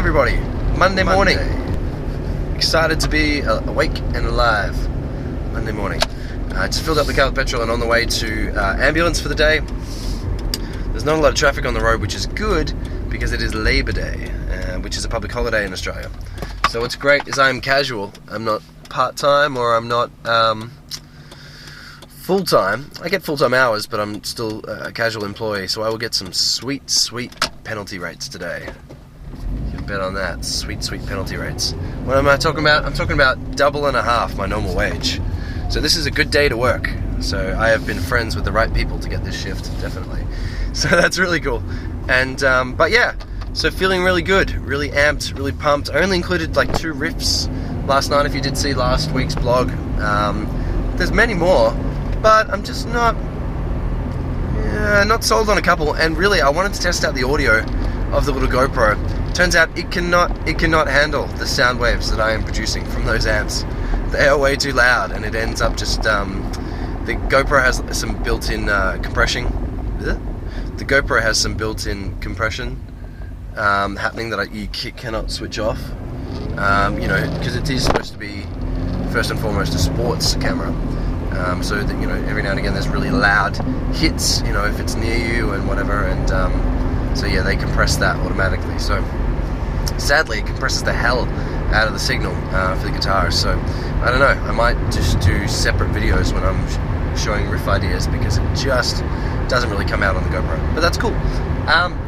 everybody. Monday morning. Excited to be awake and alive. Monday morning. I just filled up the car with petrol and on the way to ambulance for the day. There's not a lot of traffic on the road, which is good because it is Labor Day, which is a public holiday in Australia. So what's great is I'm casual. I'm not part-time or I'm not full-time. I get full-time hours, but I'm still a casual employee, so I will get some sweet, sweet penalty rates today. You can bet on that. Sweet, sweet penalty rates. What am I talking about? I'm talking about $1.50 my normal wage. So this is a good day to work. So I have been friends with the right people to get this shift, definitely. So that's really cool. And but yeah, so feeling really good, really amped, really pumped. I only included like 2 riffs last night. If you did see last week's blog, there's many more, but I'm just not sold on a couple. And really, I wanted to test out the audio of the little GoPro. Turns out it cannot handle the sound waves that I am producing from those amps. They are way too loud, and it ends up just the GoPro has some built-in compression. The GoPro has some built-in compression happening that you cannot switch off. You know, because it is supposed to be first and foremost a sports camera. So that, you know, every now and again there's really loud hits, you know, if it's near you and whatever, and so yeah, they compress that automatically. So sadly, it compresses the hell out of the signal for the guitar. So I don't know, I might just do separate videos when I'm showing riff ideas, because it just doesn't really come out on the GoPro. But that's cool.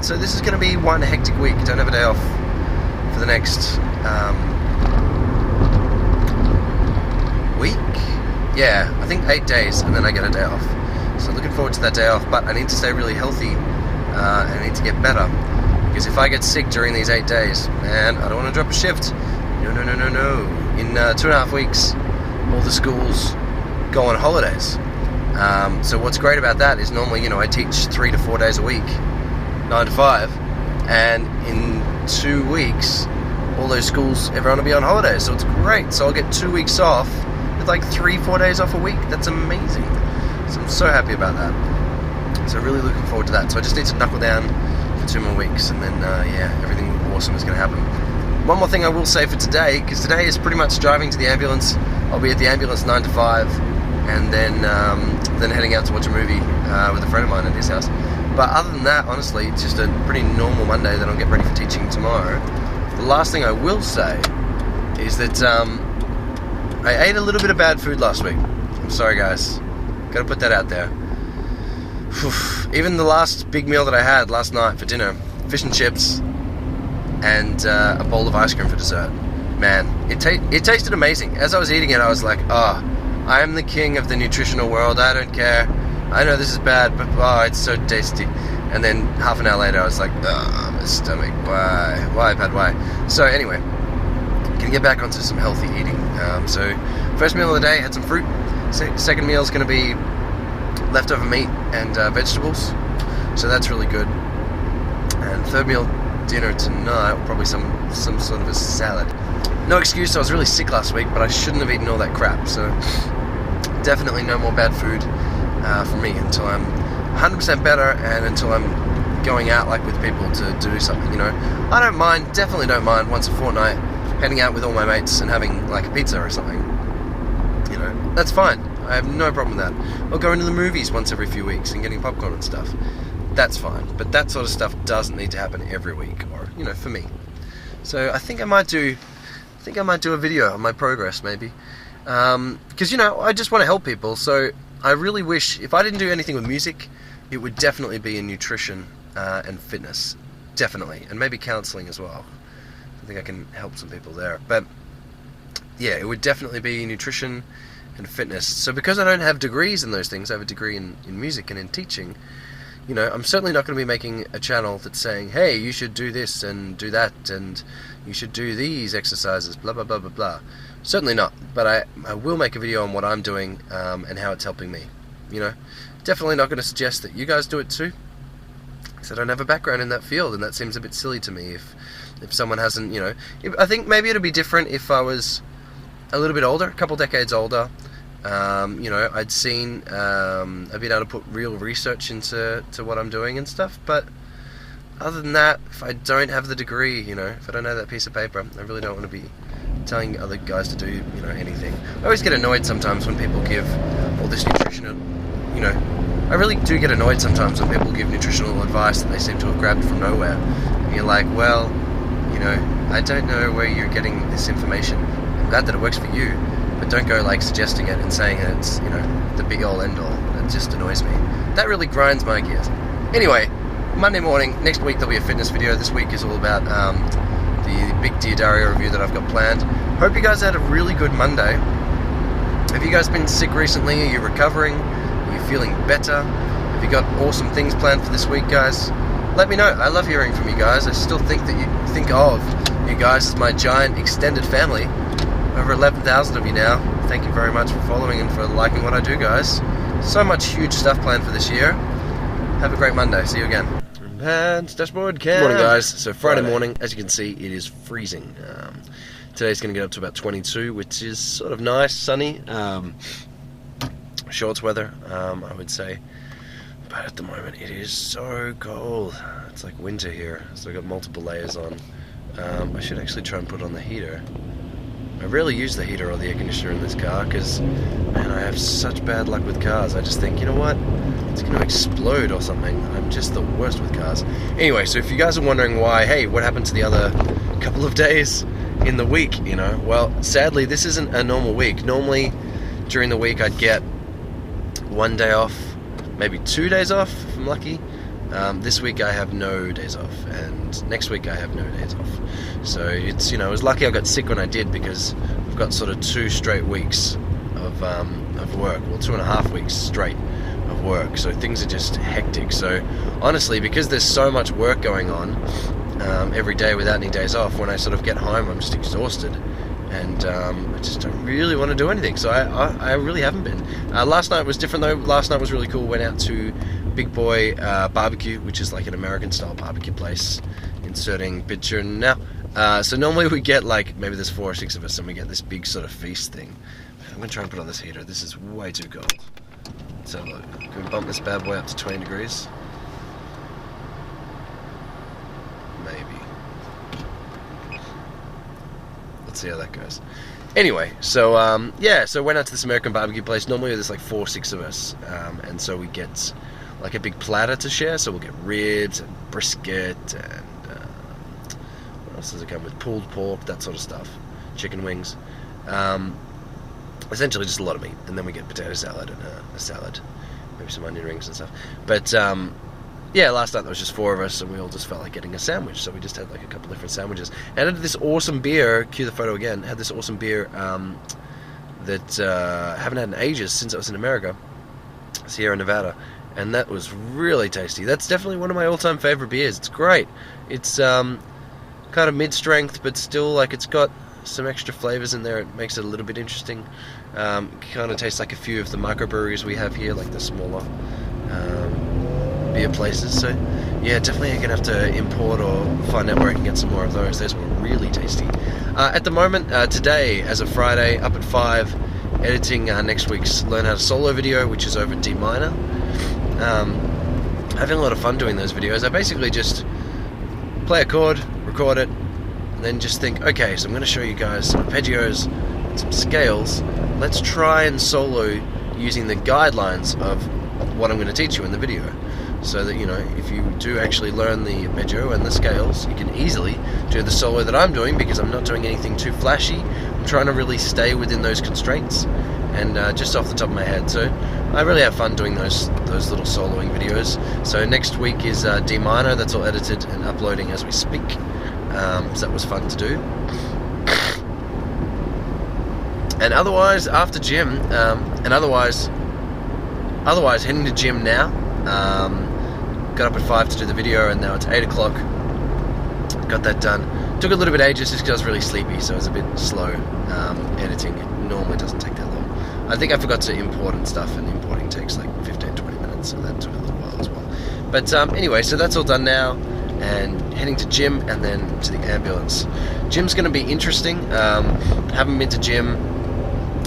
So this is going to be one hectic week. Don't have a day off for the next week. Yeah, I think 8 days, and then I get a day off. So looking forward to that day off, but I need to stay really healthy, and I need to get better, because if I get sick during these 8 days, man, I don't want to drop a shift. No. In 2.5 weeks, all the schools go on holidays. So what's great about that is normally, you know, I teach 3 to 4 days a week, 9 to 5, and in 2 weeks, all those schools, everyone will be on holidays, so it's great. So I'll get 2 weeks off, with like 3-4 days off a week. That's amazing. So I'm so happy about that. So really looking forward to that. So I just need to knuckle down for 2 more weeks, and then yeah, everything awesome is going to happen. One more thing I will say for today, because today is pretty much driving to the ambulance. I'll be at the ambulance 9 to 5, and then heading out to watch a movie with a friend of mine at his house. But other than that, honestly, it's just a pretty normal Monday that I'll get ready for teaching tomorrow. The last thing I will say is that I ate a little bit of bad food last week. I'm sorry, guys. Gotta put that out there. Even the last big meal that I had last night for dinner, fish and chips, and a bowl of ice cream for dessert. Man, it tasted amazing. As I was eating it, I was like, oh, I am the king of the nutritional world. I don't care. I know this is bad, but oh, it's so tasty. And then half an hour later, I was like, oh, my stomach. Why, bad, why? So anyway, gonna get back onto some healthy eating. So first meal of the day, had some fruit. Second meal is gonna be leftover meat and vegetables. So that's really good. And third meal, dinner tonight, probably some sort of a salad. No excuse, I was really sick last week, but I shouldn't have eaten all that crap. So definitely no more bad food for me until I'm 100% better, and until I'm going out like with people to do something, you know. I don't mind, definitely don't mind once a fortnight heading out with all my mates and having like a pizza or something. You know, that's fine. I have no problem with that. Or going to the movies once every few weeks and getting popcorn and stuff. That's fine. But that sort of stuff doesn't need to happen every week, or, you know, for me. So I think I might do a video on my progress, maybe. Because, you know, I just want to help people. So I really wish, if I didn't do anything with music, it would definitely be in nutrition and fitness. Definitely. And maybe counseling as well. I think I can help some people there. But yeah, it would definitely be nutrition and fitness. So because I don't have degrees in those things, I have a degree in music and in teaching, you know, I'm certainly not going to be making a channel that's saying, hey, you should do this and do that, and you should do these exercises, blah, blah, blah, blah, blah. Certainly not. But I will make a video on what I'm doing and how it's helping me. You know, definitely not going to suggest that you guys do it too, because I don't have a background in that field, and that seems a bit silly to me if someone hasn't, you know. I think maybe it'd be different if I was a little bit older, a couple decades older. You know, I'd been able to put real research into what I'm doing and stuff, but other than that, if I don't have the degree, you know, if I don't have that piece of paper, I really don't want to be telling other guys to do, you know, anything. I always get annoyed sometimes when people give all this nutritional, you know, I really do get annoyed sometimes when people give nutritional advice that they seem to have grabbed from nowhere. And you're like, well, you know, I don't know where you're getting this information. I'm glad that it works for you, but don't go like suggesting it and saying that it's, you know, the be all end all. It just annoys me. That really grinds my gears. Anyway, Monday morning, next week there'll be a fitness video. This week is all about the big Diodario review that I've got planned. Hope you guys had a really good Monday. Have you guys been sick recently? Are you recovering? Are you feeling better? Have you got awesome things planned for this week, guys? Let me know. I love hearing from you guys. I still think that you think of you guys as my giant extended family. Over 11,000 of you now. Thank you very much for following and for liking what I do, guys. So much huge stuff planned for this year. Have a great Monday. See you again. Hands, dashboard cam. Morning, guys. So Friday morning, as you can see, it is freezing. Today's going to get up to about 22, which is sort of nice, sunny. Shorts weather, I would say. But at the moment, it is so cold. It's like winter here, so I've got multiple layers on. I should actually try and put on the heater. I rarely use the heater or the air conditioner in this car because, man, I have such bad luck with cars. I just think, you know what? It's going to explode or something. I'm just the worst with cars. Anyway, so if you guys are wondering why, hey, what happened to the other couple of days in the week, you know? Well, sadly, this isn't a normal week. Normally, during the week, I'd get 1 day off, maybe 2 days off if I'm lucky. This week I have no days off, and next week I have no days off. So it's, you know, I was lucky I got sick when I did because I've got sort of 2 straight weeks of work, well 2.5 weeks straight of work. So things are just hectic. So honestly, because there's so much work going on every day without any days off, when I sort of get home, I'm just exhausted. And I just don't really want to do anything. So I really haven't been. Last night was different though. Last night was really cool. Went out to Big Boy Barbecue, which is like an American style barbecue place. Inserting picture now. So normally we get like, maybe there's 4 or 6 of us, and we get this big sort of feast thing. I'm going to try and put on this heater. This is way too cold. Let's have a look. Can we bump this bad boy up to 20 degrees? Maybe. Let's see how that goes. Anyway, so yeah, so went out to this American barbecue place. Normally there's like 4 or 6 of us, and so we get like a big platter to share. So we'll get ribs and brisket and what else does it come with? Pulled pork, that sort of stuff. Chicken wings. Essentially just a lot of meat, and then we get potato salad and a salad, maybe some onion rings and stuff. But yeah, last night there was just 4 of us, and we all just felt like getting a sandwich, so we just had like a couple different sandwiches. And I had this awesome beer, cue the photo again, had this awesome beer that I haven't had in ages since I was in America, Sierra Nevada, and that was really tasty. That's definitely one of my all-time favorite beers. It's great. It's kind of mid-strength, but still, like, it's got some extra flavors in there. It makes it a little bit interesting. Kind of tastes like a few of the microbreweries we have here, like the smaller beer places. So yeah, definitely you're gonna have to import or find out where I can get some more of those. Those were really tasty. At the moment, today, as of Friday, up at 5, editing next week's Learn How to Solo video, which is over D minor. Having a lot of fun doing those videos. I basically just play a chord, record it, and then just think, okay, so I'm going to show you guys some arpeggios and some scales. Let's try and solo using the guidelines of what I'm going to teach you in the video. So that, you know, if you do actually learn the arpeggio and the scales, you can easily do the solo that I'm doing, because I'm not doing anything too flashy. I'm trying to really stay within those constraints and just off the top of my head. So I really have fun doing those little soloing videos. So next week is D minor. That's all edited and uploading as we speak. So that was fun to do. And otherwise, after gym, otherwise heading to gym now. Got up at 5 to do the video, and now it's 8 o'clock. Got that done. Took a little bit ages just because I was really sleepy, so it was a bit slow editing. It normally doesn't take that long. I think I forgot to import and stuff, and importing takes like 15-20 minutes, so that took a little while as well. But anyway, so that's all done now, and heading to gym and then to the ambulance. Gym's going to be interesting. Haven't been to gym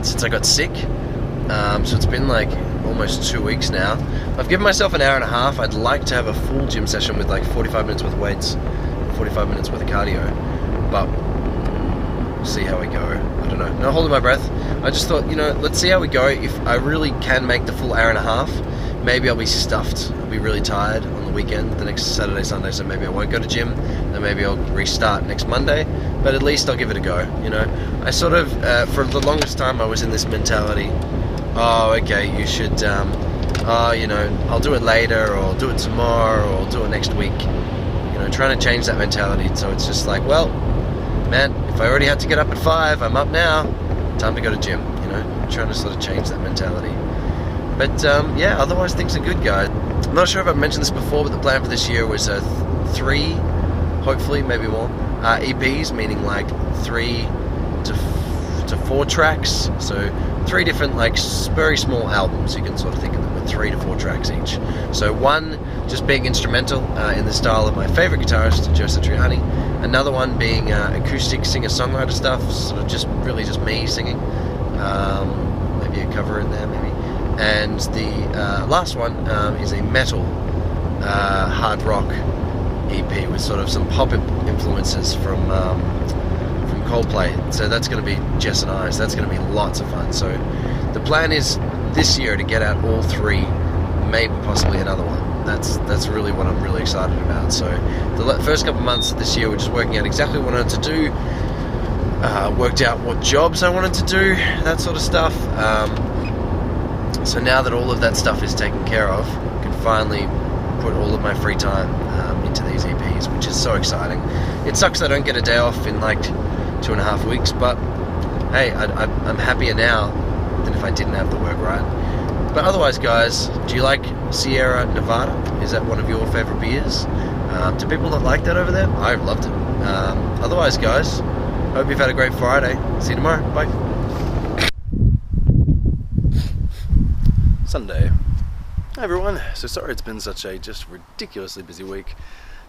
since I got sick, so it's been like almost 2 weeks now. I've given myself an hour and a half. I'd like to have a full gym session with like 45 minutes worth of weights, 45 minutes worth of cardio, but we'll see how we go. I don't know. Not holding my breath. I just thought, let's see how we go. If I really can make the full hour and a half, maybe I'll be stuffed. I'll be really tired on the weekend, the next Saturday, Sunday, so maybe I won't go to gym. Then maybe I'll restart next Monday, but at least I'll give it a go, I sort of, for the longest time, I was in this mentality, oh, okay, you should, I'll do it later, or I'll do it tomorrow, or I'll do it next week. Trying to change that mentality, so it's just like, well, man, if I already had to get up at 5, I'm up now, time to go to gym, trying to sort of change that mentality. But yeah, otherwise things are good, guys. I'm not sure if I've mentioned this before, but the plan for this year was 3, hopefully, maybe more, EPs, meaning like 3 to 4 tracks. So 3 different, like, very small albums. You can sort of think of them with 3 to 4 tracks each. So 1 just being instrumental in the style of my favorite guitarist, Joe Satriani. Another one being acoustic singer-songwriter stuff, sort of just me singing. Maybe a cover in there, maybe. And the last one is a metal hard rock EP with sort of some pop influences from Coldplay. So that's going to be Jess and I, so that's going to be lots of fun. So the plan is this year to get out all 3, maybe possibly another one. That's really what I'm really excited about. So the first couple of months of this year we're just working out exactly what I wanted to do, worked out what jobs I wanted to do, that sort of stuff. So now that all of that stuff is taken care of, I can finally put all of my free time into these EPs, which is so exciting. It sucks I don't get a day off in like 2.5 weeks, but hey, I'm happier now than if I didn't have the work, right? But otherwise, guys, do you like Sierra Nevada? Is that one of your favorite beers? Do people not like that over there? I loved it. Otherwise, guys, hope you've had a great Friday. See you tomorrow. Bye. Sunday. Hi everyone. So sorry it's been such a just ridiculously busy week.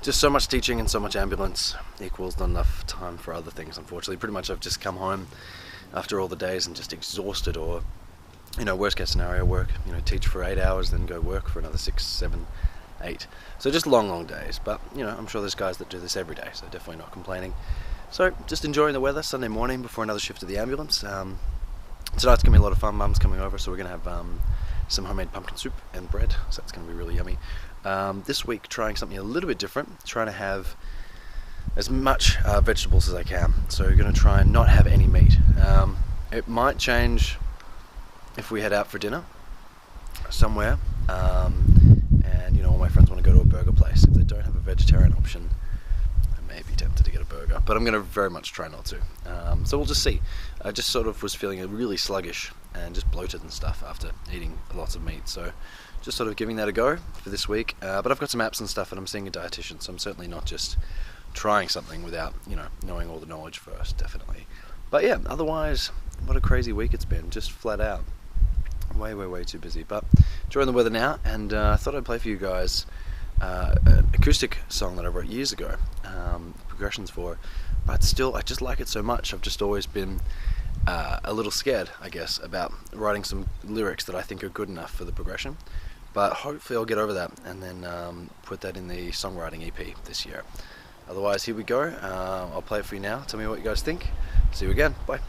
Just so much teaching and so much ambulance equals not enough time for other things, unfortunately. Pretty much I've just come home after all the days and just exhausted, or worst case scenario, work, teach for 8 hours, then go work for another 6, 7, 8. So just long days, but I'm sure there's guys that do this every day, so definitely not complaining. So just enjoying the weather Sunday morning before another shift at the ambulance. Tonight's gonna be a lot of fun. Mum's coming over, so we're gonna have some homemade pumpkin soup and bread, so that's gonna be really yummy. This week trying something a little bit different, trying to have as much vegetables as I can. So we're gonna try and not have any meat. It might change if we head out for dinner somewhere, and all my friends want to go to a burger place. If they don't have a vegetarian option, I may be tempted to get a burger, but I'm going to very much try not to. So we'll just see. I just sort of was feeling really sluggish and just bloated and stuff after eating lots of meat, so just sort of giving that a go for this week. But I've got some apps and stuff, and I'm seeing a dietitian, so I'm certainly not just trying something without knowing all the knowledge first, definitely. But yeah, otherwise, what a crazy week it's been, just flat out. Way too busy, but enjoying the weather now, and I thought I'd play for you guys an acoustic song that I wrote years ago, progressions for, but still I just like it so much. I've just always been a little scared, I guess, about writing some lyrics that I think are good enough for the progression, but hopefully I'll get over that and then put that in the songwriting EP this year. Otherwise, here we go. I'll play it for you now. Tell me what you guys think. See you again. Bye.